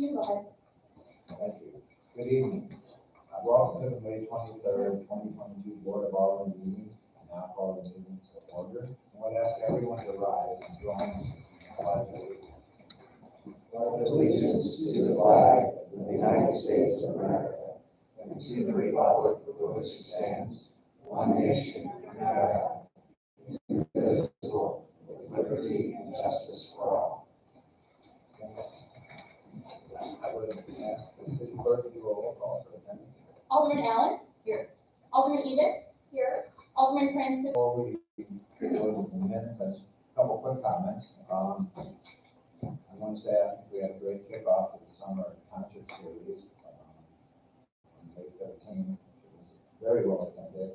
You go ahead. Thank you. Good evening. Welcome to the May 23rd, 2022 Board of Aldermen meeting. I now call the meeting to order. I would ask everyone to rise and join us in the pledge of allegiance to the flag of the United States of America and to the republic for which it stands, one nation, under God, indivisible, with liberty and justice for all. I would ask the city clerk to do a roll call for attendance. Alderman Allen? Here. Alderman Edith? Here. Alderman Francis? Before we go to the minutes, a couple quick comments. I want to say I think we had a great kickoff of the summer concert series on May 13th. It was very well attended.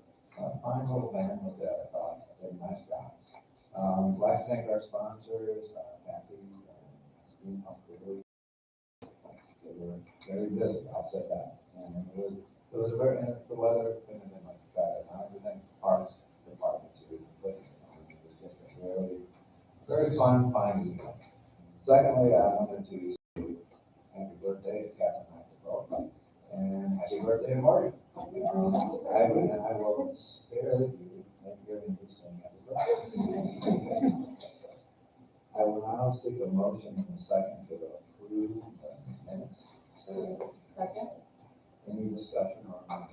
Fine little band with that. Did a nice job. I'd like to thank our sponsors, Kathy, Steam Pump Crew. They were very busy, I'll say that. And it was a very, and the weather couldn't have been much better. I have to thank the Parks Department too. It was just a very fun evening. Secondly, I wanted to say happy birthday to Captain Michael, and happy birthday to Marty. I will spare you and hearing you sing happy birthday. I will now seek a motion in a second to approve the minutes. Second. Any discussion on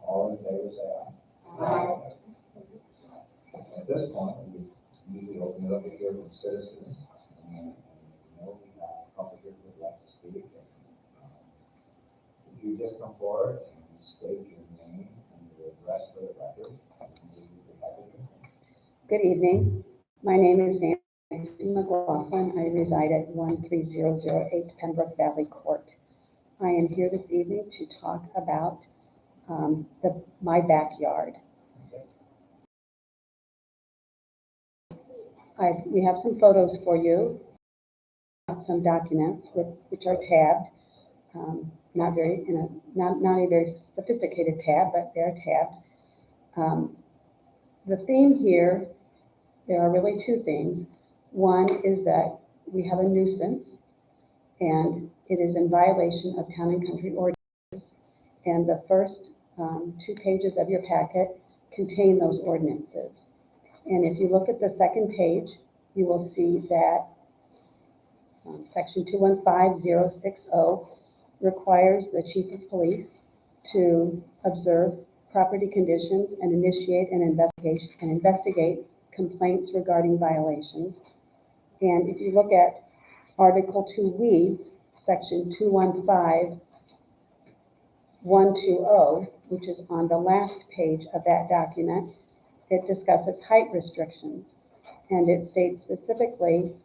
all in favor, say aye. Aye. At this point, we usually open it up to hear from citizens. And we know we have a couple here who would like to speak. If you just come forward and state your name and your address for the record, we'll be happy to hear. Good evening. My name is Nancy McLaughlin. I reside at 13008 Pembroke Valley Court. I am here this evening to talk about my backyard. We have some photos for you, some documents which are tabbed, not a very sophisticated tab, but they're tabbed. The theme here, there are really two things. One is that we have a nuisance, and it is in violation of town and country ordinances. And the first 2 pages of your packet contain those ordinances. And if you look at the second page, you will see that section 215060 requires the chief of police to observe property conditions and initiate an investigation and investigate complaints regarding violations. And if you look at Article 2 weeds, section 215120, which is on the last page of that document, it discusses height restrictions. And it states specifically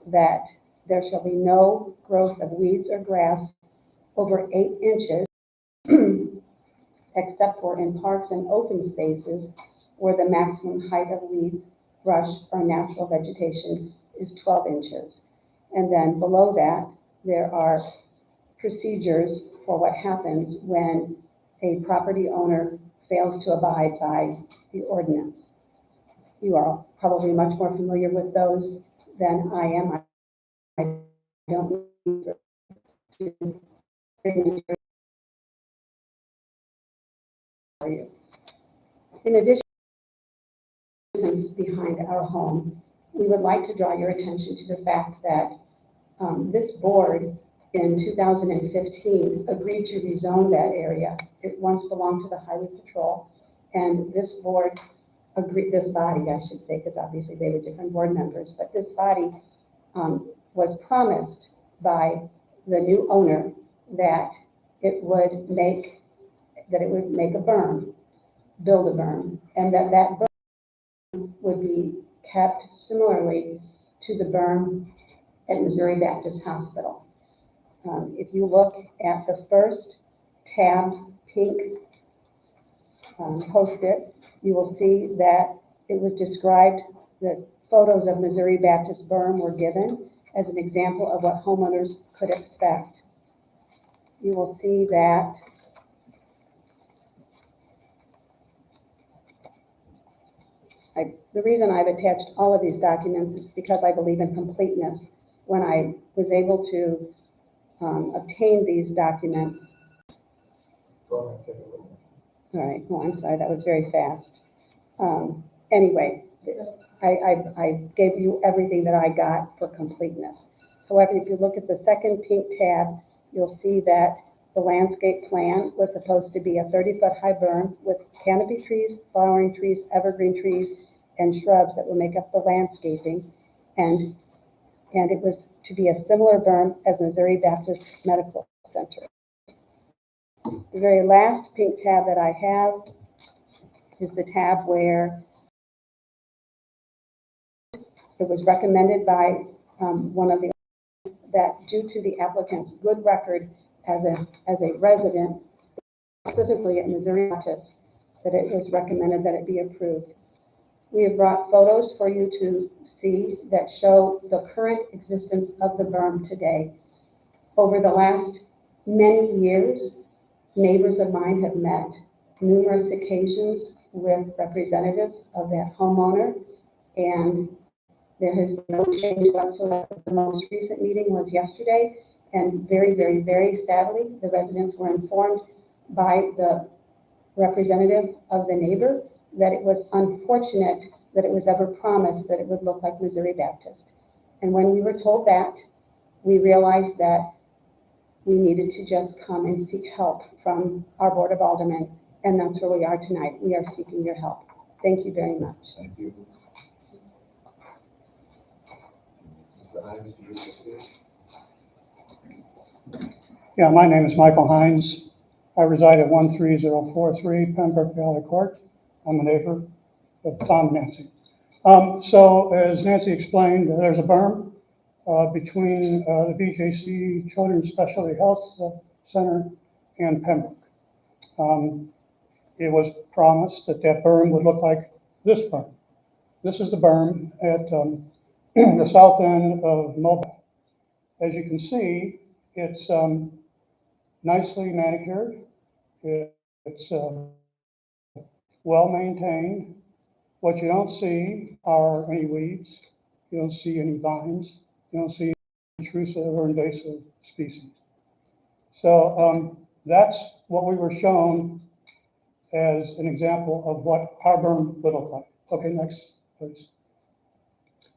that there shall be no growth of weeds or grass over 8 inches, except for in parks and open spaces where the maximum height of weeds, brush, or natural vegetation is 12 inches. And then below that, there are procedures for what happens when a property owner fails to abide by the ordinance. You are probably much more familiar with those than I am. I don't need to bring for you. In addition to the reasons behind our home, we would like to draw your attention to the fact that this board in 2015 agreed to rezone that area. It once belonged to the Highway Patrol, and this board agreed, this body, I should say, because obviously they were different board members, but this body was promised by the new owner that it would make a berm, build a berm, and that berm would be kept similarly to the berm at Missouri Baptist Hospital. If you look at the first tabbed pink post-it, you will see that it was described that photos of Missouri Baptist berm were given as an example of what homeowners could expect. You will see that the reason I've attached all of these documents is because I believe in completeness. when I was able to obtain these documents. Go ahead, take a look. All right, well, I'm sorry, that was very fast. Anyway, I gave you everything that I got for completeness. However, if you look at the second pink tab, you'll see that the landscape plan was supposed to be a 30-foot high berm with canopy trees, flowering trees, evergreen trees, and shrubs that will make up the landscaping. And it was to be a similar berm as Missouri Baptist Medical Center. The very last pink tab that I have is the tab where it was recommended by one of the, that due to the applicant's good record as a resident, specifically at Missouri Baptist, that it was recommended that it be approved. We have brought photos for you to see that show the current existence of the berm today. Over the last many years, neighbors of mine have met numerous occasions with representatives of that homeowner, and there has been no change whatsoever. The most recent meeting was yesterday, and very, very, very sadly, the residents were informed by the representative of the neighbor that it was unfortunate that it was ever promised that it would look like Missouri Baptist. And when we were told that, we realized that we needed to just come and seek help from our Board of Aldermen, and that's where we are tonight. We are seeking your help. Thank you very much. Thank you. Mr. Hines, do you wish to speak? Yeah, my name is Michael Hines. I reside at 13043 Pembroke Valley Court. I'm a neighbor of Tom and Nancy. So as Nancy explained, there's a berm between the BJC Children's Specialty Health Center and Pembroke. It was promised that that berm would look like this berm. This is the berm at the south end of Mobile. As you can see, it's nicely manicured. It's well maintained. What you don't see are any weeds. You don't see any vines. You don't see intrusive or invasive species. So that's what we were shown as an example of what our berm would look like. Okay, next, please.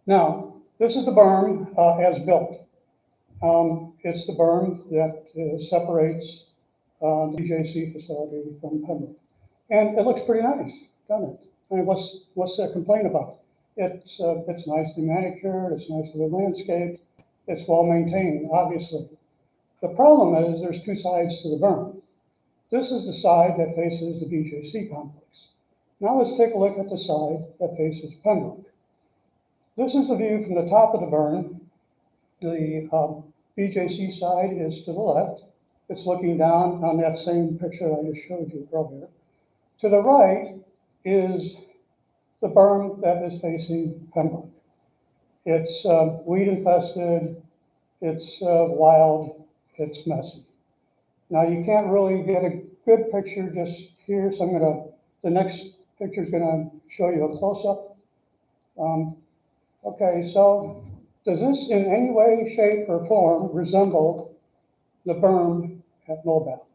Now, this is the berm as built. It's the berm that separates the BJC facility from Pembroke. And it looks pretty nice, doesn't it? I mean, what's the complaint about? It's nicely manicured, it's nicely landscaped, it's well maintained, obviously. The problem is there's two sides to the berm. This is the side that faces the BJC complex. Now let's take a look at the side that faces Pembroke. This is the view from the top of the berm. The BJC side is to the left. It's looking down on that same picture I just showed you earlier. To the right is the berm that is facing Pembroke. It's weed infested, it's wild, it's messy. Now you can't really get a good picture just here, so the next picture is gonna show you a close-up. Okay, so does this in any way, shape, or form resemble the berm at Mobile?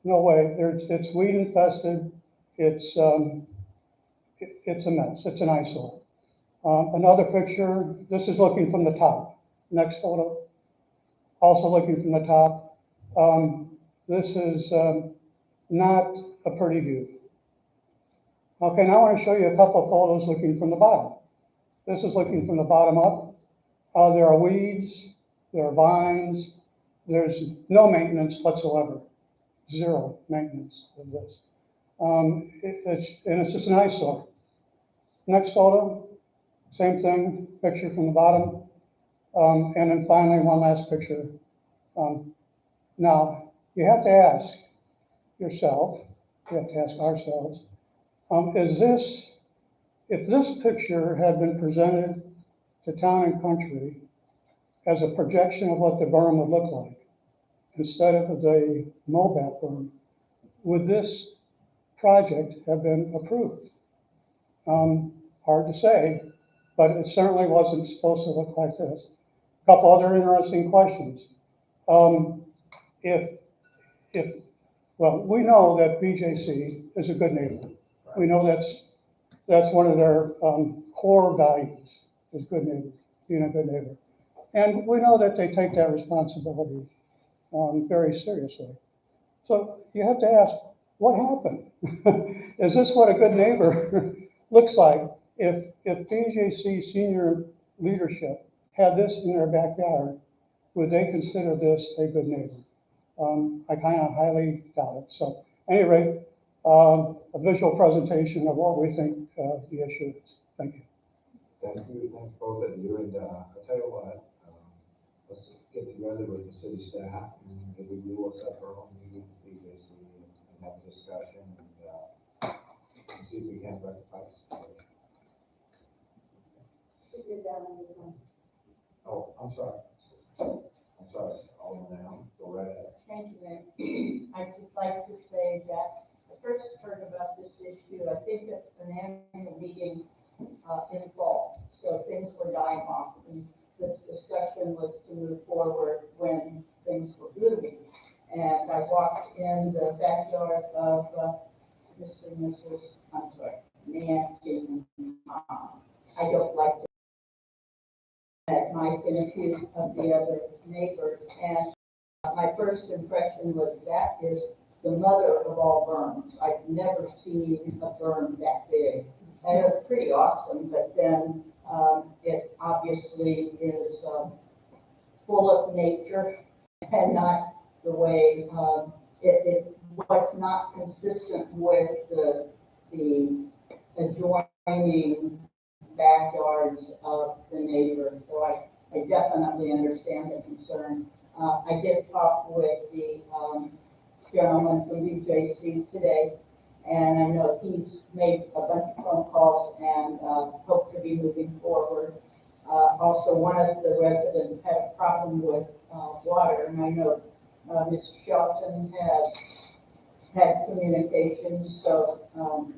No way. It's weed infested. It's a mess. It's an eyesore. Another picture. This is looking from the top. Next photo. Also looking from the top. This is not a pretty view. Okay, now I want to show you a couple of photos looking from the bottom. This is looking from the bottom up. There are weeds. There are vines. There's no maintenance whatsoever. Zero maintenance of this. It's just an eyesore. Next photo, same thing, picture from the bottom. And then finally, one last picture. Now, you have to ask yourself, we have to ask ourselves, if this picture had been presented to Town and Country as a projection of what the berm would look like, instead of the Mobile berm, would this project have been approved? Hard to say, but it certainly wasn't supposed to look like this. Couple other interesting questions. If, well, we know that BJC is a good neighbor. We know that's one of their core values, is good neighbor, being a good neighbor. And we know that they take that responsibility very seriously. So you have to ask, what happened? Is this what a good neighbor looks like? If BJC senior leadership had this in their backyard, would they consider this a good neighbor? I kind of highly doubt it. So at any rate, a visual presentation of what we think the issue is. Thank you. Thank you, thanks both of you, and I'll tell you what, let's just get together with the city staff, and maybe we will set our own meeting with BJC and have a discussion, and see if we can rectify this. Oh, I'm sorry, Alderman now, go right ahead. Thank you, Mayor. I'd just like to say that I first heard about this issue, I think at an annual meeting in fall, so things were dying off, and this discussion was to move forward when things were blooming. And I walked in the backyard of Mr. and Mrs., I'm sorry, Nancy and Tom. I don't like that might been accused of the other neighbors, and my first impression was that is the mother of all berms. I've never seen a berm that big. And it was pretty awesome, but then it obviously is full of nature and not the way what's not consistent with the adjoining backyards of the neighbors. So I definitely understand the concern. I did talk with the gentleman from BJC today, and I know he's made a bunch of phone calls and hope to be moving forward. Also, one of the residents had a problem with water, and I know Ms. Shelton has had communications, so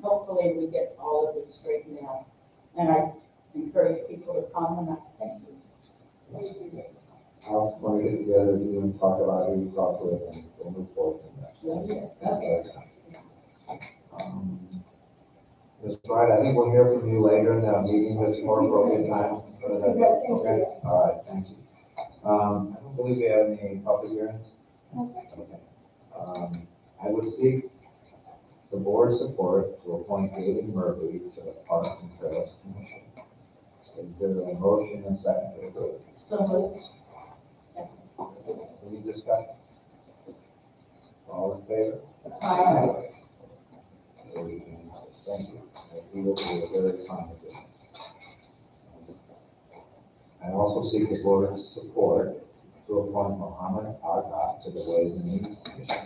hopefully we get all of this straightened out. And I encourage people to come, and I thank you. I'll want to get together with you and talk about who you talk with, and we'll move forward from there. Okay. Ms. Wright, I think we'll hear from you later in the meeting, that's more appropriate time. Okay, all right, thank you. I don't believe we have any public hearings. Okay. I would seek the board's support to appoint David Murphy to the Parks and Trails Commission. Is there a motion and second to approve? So moved. Any discussion? All in favor? Aye. Thank you. We will be very fine with it. I also seek the board's support to appoint Mohammed Agha to the Ways and Means Commission.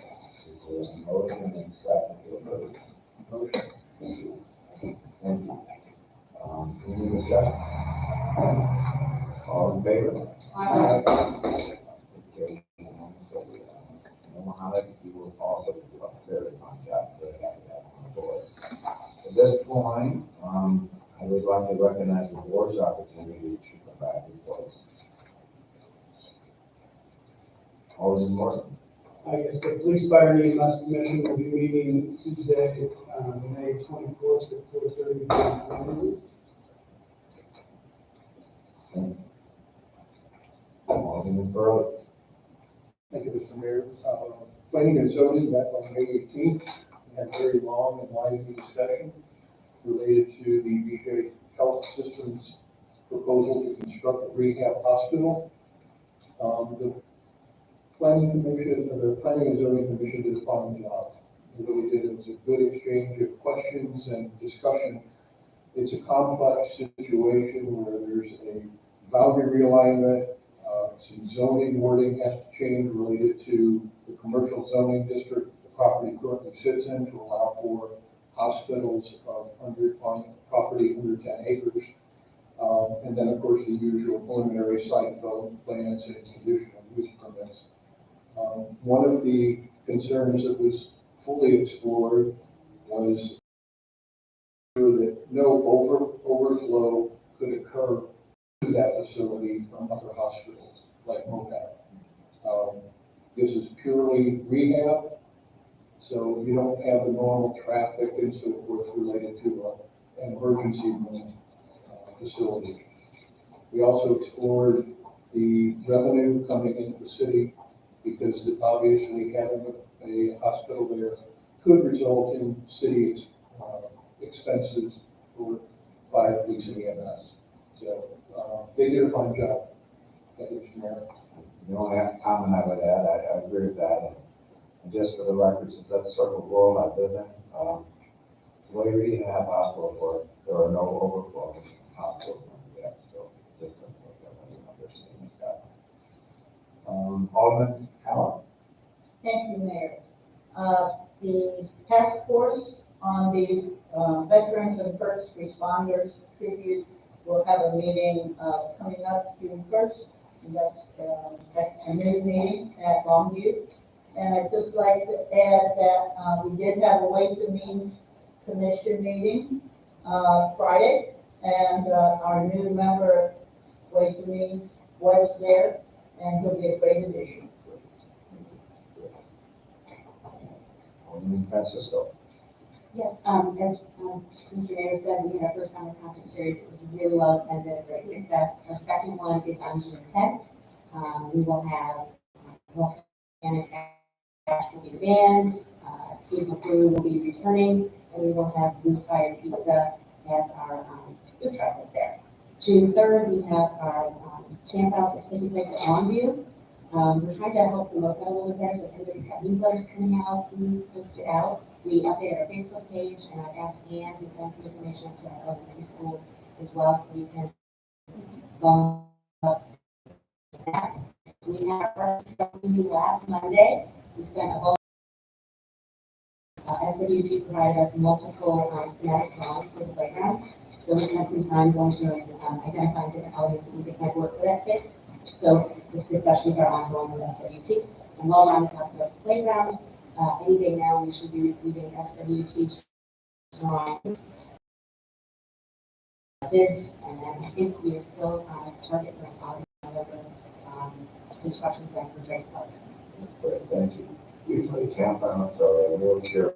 Is there a motion and second to approve? Motion. Thank you. Thank you. Any discussion? All in favor? Aye. Okay. Mohammed, you will also do a very fine job. Very happy to have you on the board. At this point, I would like to recognize the board's opportunity to provide reports. Alderman Morton. I guess the Police Fire and EMS Commission will be meeting Tuesday, May 24th at 4:30. Alderman Burley. Thank you, Mr. Mayor. Planning and zoning met on May 18th. We had a very long and winding discussion related to the BJ Health System's proposal to construct a rehab hospital. The Planning Commission, or the Planning and Zoning Commission did a fine job. It really did. It was a good exchange of questions and discussion. It's a complex situation where there's a boundary realignment, some zoning wording has to change related to the commercial zoning district the property currently sits in to allow for hospitals on property under 10 acres. And then, of course, the usual preliminary site development plans and conditional use permits. One of the concerns that was fully explored was that no overflow could occur to that facility from other hospitals. like MOPAT. This is purely rehab, so you don't have the normal traffic and so forth related to an emergency room facility. We also explored the revenue coming into the city because obviously having a hospital there could result in city expenses for fire, police, and EMS. So they did a fine job. Thank you, Mr. Mayor. The only comment I would add, I agree with that, and just for the record, since that's sort of the world I live in, the way we have hospital work, there are no overflows in hospitals yet, so just to look at what they're seeing is that. Alderman Allen. Thank you, Mayor. The task force on the veterans and first responders tribute will have a meeting coming up June 1st. And that's a new meeting at Longview. And I'd just like to add that we did have a Ways and Means Commission meeting Friday, and our new member of Ways and Means was there, and he'll be a great addition. Alderman Francisco. Yes, as Mr. Mayor said, we had our first summer concert series. It was really well attended, a great success. Our second one is on June 10th. We will have Wolfgang Ash will be the band, Steve McGrew will be returning, and we will have Blues Fire Pizza as our food truck is there. June 3rd, we have our camp out that's taking place at Longview. We're trying to help promote that a little bit there, so if anybody's got newsletters coming out, please post it out. We update our Facebook page, and I've asked Ann to send some information to our elementary schools as well, so you can follow up with that. We had our meeting last Monday. We spent a whole SWT provided us multiple schematic drawings for the playground. So we had some time going through and identifying different elements that we think might work for that space. So the discussions are ongoing with SWT. And while we're on the topic of the playground, any day now we should be receiving SWT drawings, bids, and then I think we are still on target for November construction plan for Drake's Park. Great, thank you. We play camp out, so I will share.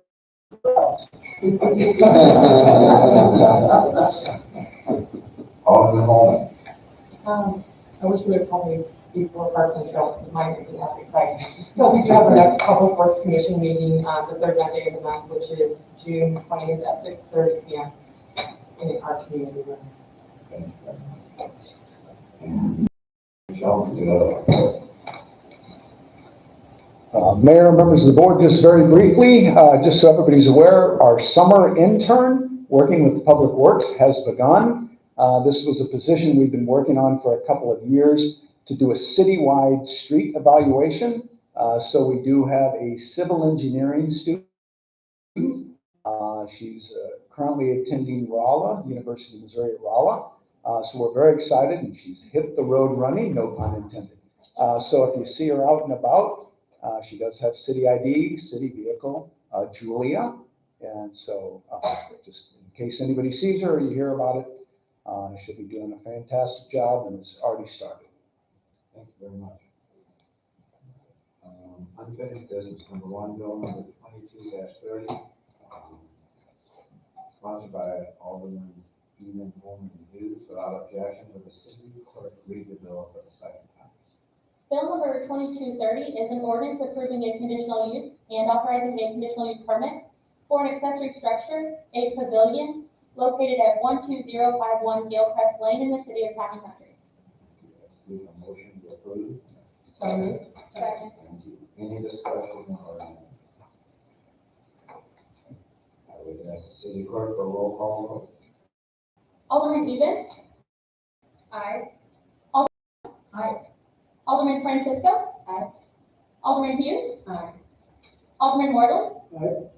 Alderman Holman. I wish we had called me before Parks and Trails, mine is not exciting. So we do have our next Public Works Commission meeting on the third Monday of the month, which is June 20th at 6:30 p.m. in our community room. Thank you very much. Michelle, Mayor, members of the board, just very briefly, just so everybody's aware, our summer intern working with Public Works has begun. This was a position we've been working on for a couple of years to do a citywide street evaluation. So we do have a civil engineering student. She's currently attending Rolla, University of Missouri at Rolla. So we're very excited, and she's hit the road running, no pun intended. So if you see her out and about, she does have city ID, city vehicle, Julia. And so just in case anybody sees her or you hear about it, she'll be doing a fantastic job and it's already started. thank you very much. Unfinished business number 1, bill number 22-30, sponsored by Alderman Egan, Holman, and Hughes, without objection, with the city clerk read the bill for the second time. Bill number 2230 is an ordinance approving a conditional use and authorizing a conditional use permit for an accessory structure, a pavilion, located at 12051 Gilcrest Lane in the city of Town and Country. Need a motion to approve? So moved. Second. Thank you. Any discussion or? I would ask the city clerk for a roll call vote. Alderman Eden. Aye. Aye. Alderman Francisco. Aye. Alderman Hughes. Aye. Alderman Morley. Aye.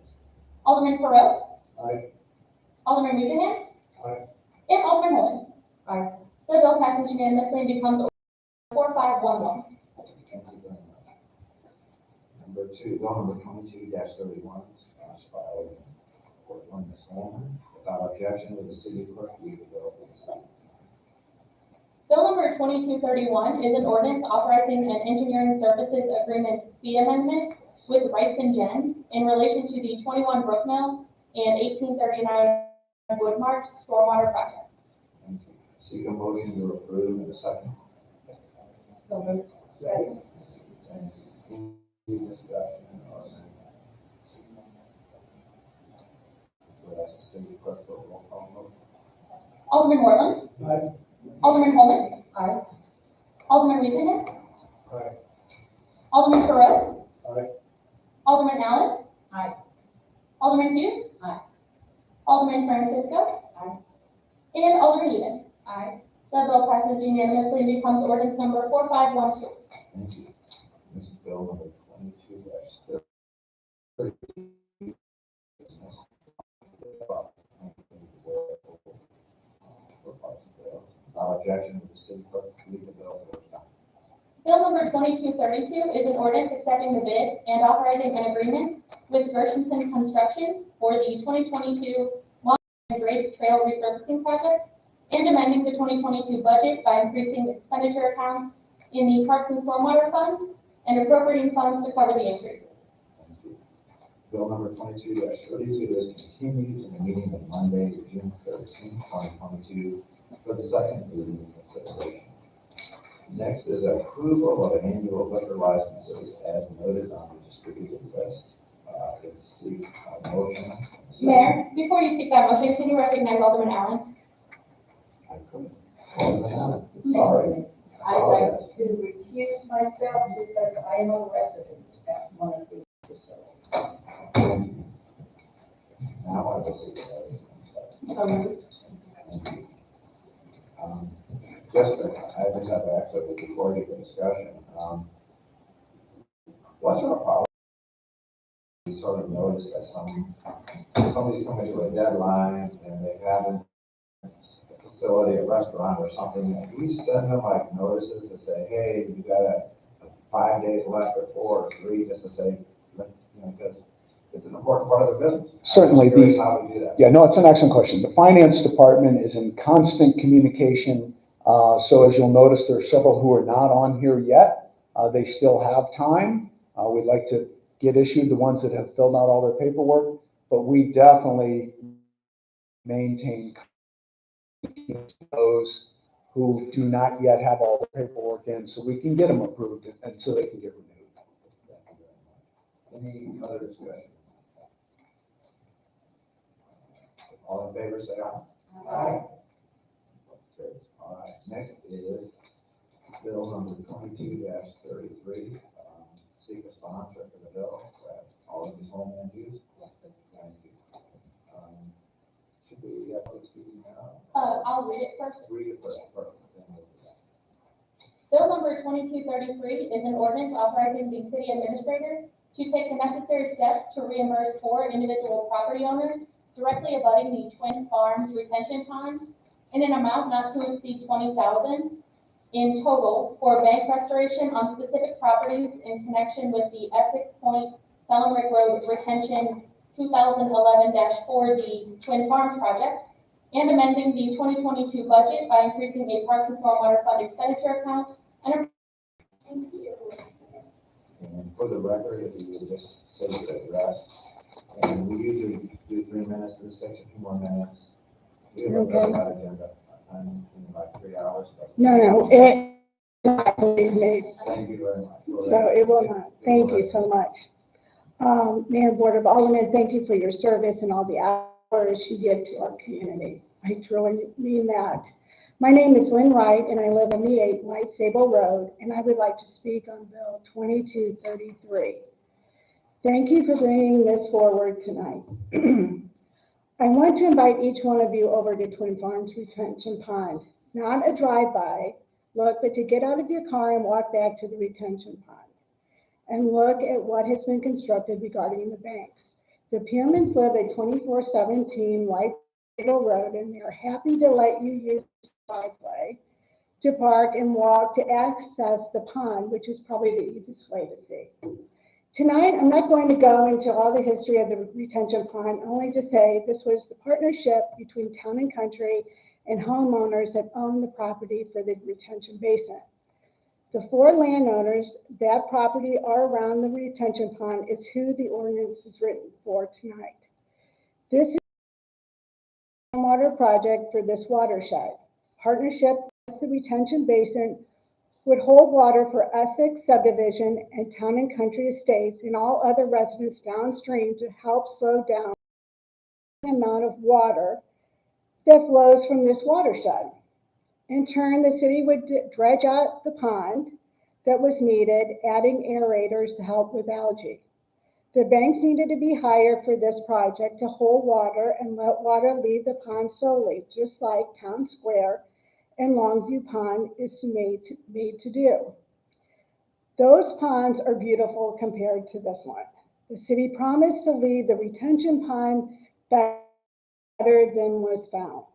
Alderman Perot. Aye. Alderman Ruthenheim. Aye. And Alderman Holman. Aye. The bill passes unanimously and becomes 4511. Thank you very much. Number 2, bill number 22-31, sponsored by Alderman Ms. Holman, without objection, with the city clerk read the bill for the second time. Bill number 2231 is an ordinance authorizing an engineering services agreement fee amendment with Rights and Gens in relation to the 21 Brook Mill and 1839 Woodmark Stormwater project. Thank you. Seek a motion to approve in a second. So moved. Second. Any discussion or? Would ask the city clerk for a roll call vote. Alderman Borland. Aye. Alderman Holman. Aye. Alderman Wiesinger. Aye. Alderman Correll. Aye. Alderman Allen. Aye. Alderman Hughes. Aye. Alderman Francisco. Aye. And Alderman Eden. Aye. The bill passes unanimously and becomes ordinance number 4512. Thank you. This is bill number 22-30. Without objection, the city clerk read the bill for the time. Bill number 2232 is an ordinance accepting the bid and authorizing an agreement with Gershenson Construction for the 2022 Long Grace Trail resurfacing project and amending the 2022 budget by increasing expenditure accounts in the Parks and Stormwater Fund and appropriating funds to cover the increases. Thank you. Bill number 22-32 is continued to the meeting of Monday, June 13, 2022, for the second reading and consideration. Next is approval of annual liquor licenses as noted on the distributed list. Seek a motion. Mayor, before you seek that motion, can you recognize Alderman Allen? I couldn't. Alderman Allen, sorry. I'd like to recuse myself because I am a resident at one of these facilities. Now I will seek a motion. So moved. Thank you. Just, I just have to actually, before you get discussion, what's our policy? We sort of noticed that somebody's coming to a deadline and they haven't, a facility, a restaurant or something, and we send them like notices to say, hey, you got 5 days left or 4 or 3, just to say, because it's an important part of the business. Certainly. I'm curious how we do that. Yeah, no, it's an excellent question. The finance department is in constant communication. So as you'll notice, there are several who are not on here yet. They still have time. We'd like to get issued the ones that have filled out all their paperwork, but we definitely maintain those who do not yet have all the paperwork in, so we can get them approved and so they can get renewed. Any other discussion? All in favor, say aye. Aye. All right, next is bill number 22-33. Seek a sponsor for the bill. Alderman Holman use. Thank you. Should we have this speaking now? I'll read it first. Read it first. Then we'll do that. Bill number 2233 is an ordinance authorizing the city administrator to take the necessary steps to reimburse 4 individual property owners directly abutting the Twin Farms retention pond in an amount not to exceed $20,000 in total for bank restoration on specific properties in connection with the Essex Point Sellenrick Road Retention 2011-4D Twin Farms project and amending the 2022 budget by increasing a Parks and Stormwater Fund expenditure account and And for the record, if you would just say your address, and we usually do 3 minutes, this takes a few more minutes. We have a very light agenda, in like 3 hours. But No, it, believe me, thank you very much. so it will not. Thank you so much. Mayor, Board of Aldermen, thank you for your service and all the hours you give to our community. I truly mean that. My name is Lynn Wright, and I live on the 8 White Sable Road, and I would like to speak on Bill 2233. Thank you for bringing this forward tonight. I want to invite each one of you over to Twin Farms Retention Pond. Not a drive-by look, but to get out of your car and walk back to the retention pond and look at what has been constructed regarding the banks. The Piermans live at 2417 White Sable Road, and they're happy to let you use the driveway to park and walk to access the pond, which is probably the easiest way to see. Tonight, I'm not going to go into all the history of the retention pond, only to say this was the partnership between Town and Country and homeowners that own the property for the retention basin. The 4 landowners that property are around the retention pond is who the ordinance is written for tonight. This is a stormwater project for this watershed. Partnership with the retention basin would hold water for Essex subdivision and Town and Country Estates and all other residents downstream to help slow down the amount of water that flows from this watershed. In turn, the city would dredge out the pond that was needed, adding aerators to help with algae. The banks needed to be higher for this project to hold water and let water leave the pond slowly, just like Town Square and Longview Pond is made to do. Those ponds are beautiful compared to this one. The city promised to leave the retention pond better than was found.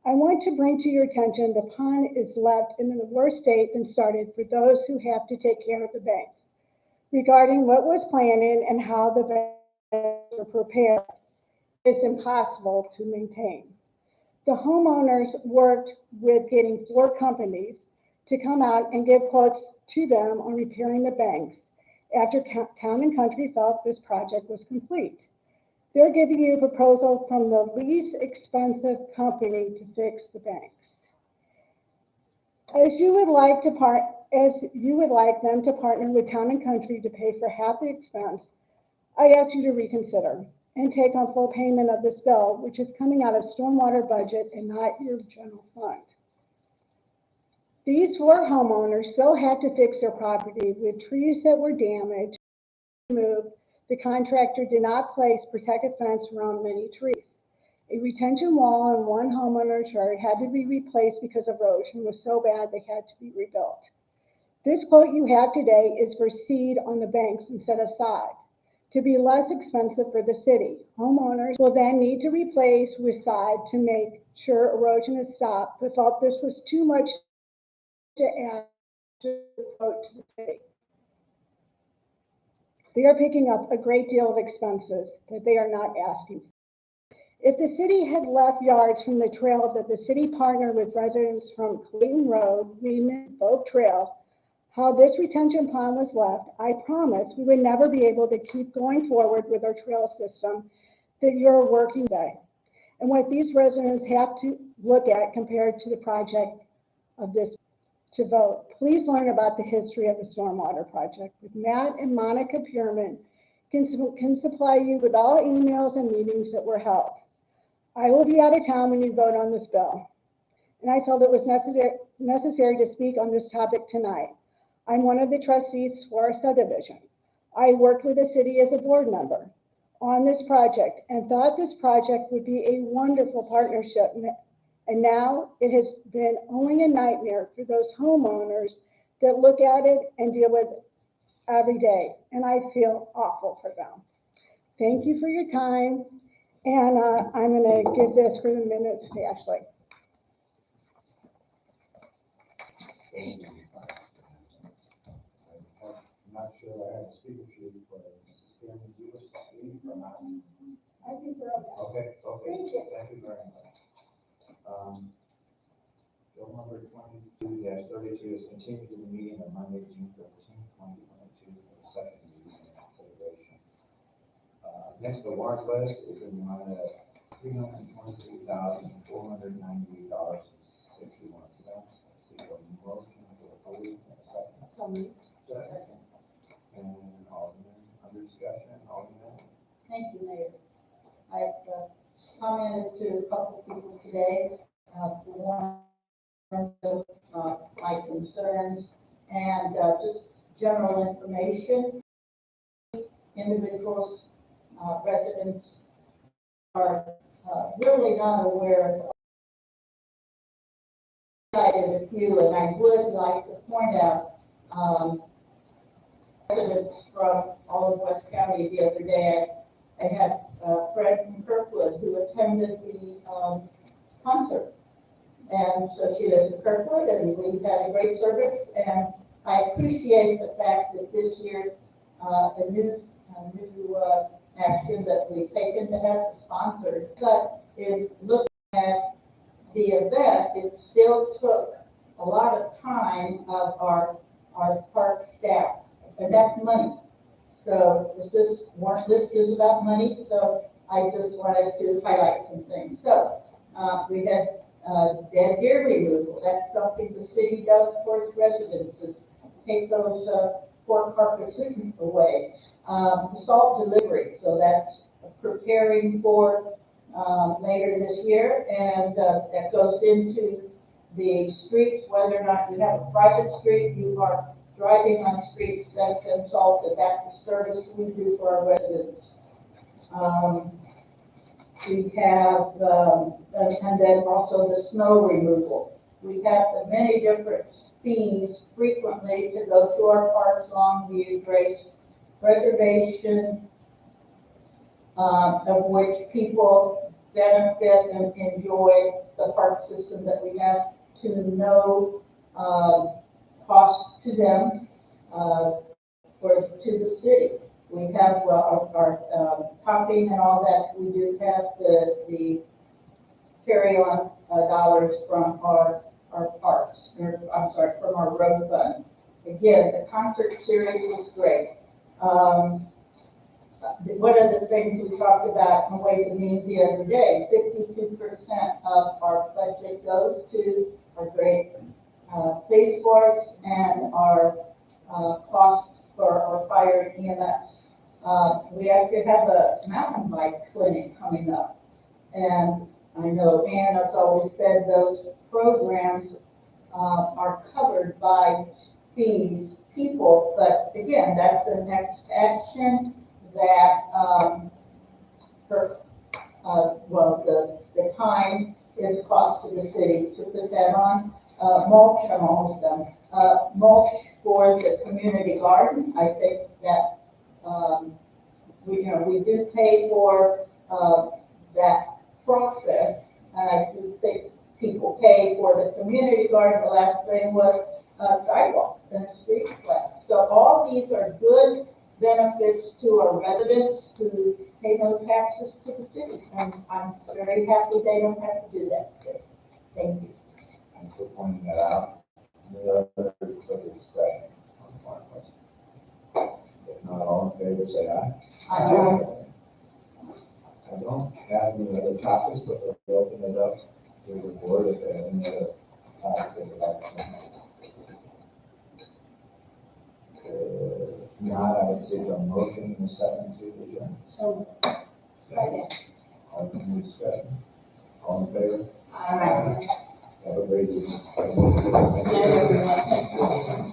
I want to bring to your attention the pond is left in a worse state than started for those who have to take care of the banks. Regarding what was planned and how the banks were prepared, it's impossible to maintain. The homeowners worked with getting 4 companies to come out and give quotes to them on repairing the banks after Town and Country felt this project was complete. They're giving you a proposal from the least expensive company to fix the banks. As you would like them to partner with Town and Country to pay for half the expense, I ask you to reconsider and take on full payment of this bill, which is coming out of stormwater budget and not your general fund. These 4 homeowners still had to fix their property with trees that were damaged, removed. The contractor did not place protective fence around many trees. A retention wall in one homeowner's yard had to be replaced because erosion was so bad they had to be rebuilt. This quote you have today is for seed on the banks instead of sod, to be less expensive for the city. Homeowners will then need to replace with sod to make sure erosion is stopped, but felt this was too much to add to the quote to the city. They are picking up a great deal of expenses that they are not asking for. If the city had left yards from the trail that the city partnered with residents from Clayton Road, Lehman, Oak Trail, how this retention pond was left, I promise we would never be able to keep going forward with our trail system that you're working today, and what these residents have to look at compared to the project of this to vote. Please learn about the history of the Stormwater project with Matt and Monica Pierman can supply you with all emails and meetings that were held. I will be out of town when you vote on this bill, and I felt it was necessary to speak on this topic tonight. I'm one of the trustees for our subdivision. I worked with the city as a board member on this project and thought this project would be a wonderful partnership. And now it has been only a nightmare for those homeowners that look at it and deal with it every day. And I feel awful for them. Thank you for your time. And I'm going to give this for the minutes to Ashley. I'm not sure I have a speaker sheet for Mrs. Chairman. Do you wish to speak or not? I think we're okay. Okay. Thank you. Thank you very much. Bill number 22-32 is continued to the meeting of Monday, June 13, 2022, for the second reading and consideration. Next, the warrant list is in the amount of $323,498.61. Seek a motion to approve in a second. Second. And Alderman, under discussion, Alderman. Thank you, Mayor. I've commented to a couple people today, for one of my concerns and just general information. Individuals, residents are really not aware of a few, and I would like to point out residents from all of West County the other day. I had Fred from Kirkwood who attended the concert. And so she lives in Kirkwood, and we had a great service. And I appreciate the fact that this year, a new action that we've taken to have sponsored, but is looking at the event, it still took a lot of time of our park staff, and that's money. So this is about money, so I just wanted to highlight some things. So, we had, dead deer removal, that's something the city does for its residences, take those, pork carcasses away. Salt delivery, so that's preparing for, later this year, and, that goes into the streets, whether or not you have a private street, you are driving on streets that can salt, that's the service we do for our residents. We have, and then also the snow removal. We have the many different fees frequently to go to our parks, Longview, Grace, reservation, of which people benefit and enjoy the park system that we have to no, cost to them, or to the city. We have our topping and all that. We do have the carry-on dollars from our parks, or, I'm sorry, from our road fund. Again, the concert series was great. One of the things we talked about in Ways and Means the other day, 52% of our budget goes to our great police force and our cost for our fire and EMS. We actually have a mountain bike clinic coming up. And I know Ann has always said those programs are covered by fees, people, but again, that's the next action that, the time is cost to the city to put that on. Mulch, I'm almost done. Mulch for the community garden, I think that, we do pay for, that process, and I do think people pay for the community garden. The last thing was, sidewalks and street swept. So all these are good benefits to our residents who pay no taxes to the city, and I'm very happy they don't have to do that today. Thank you. Thanks for pointing that out. Any other further discussion on the part question? If not, all in favor, say aye. Aye. I don't have any other topics, but we'll open it up to the board if they have any other topics they would like to make. If not, I would take a motion in a second to adjourn. So, All in discussion? All in favor? Aye. Have a great evening. Good night, everyone.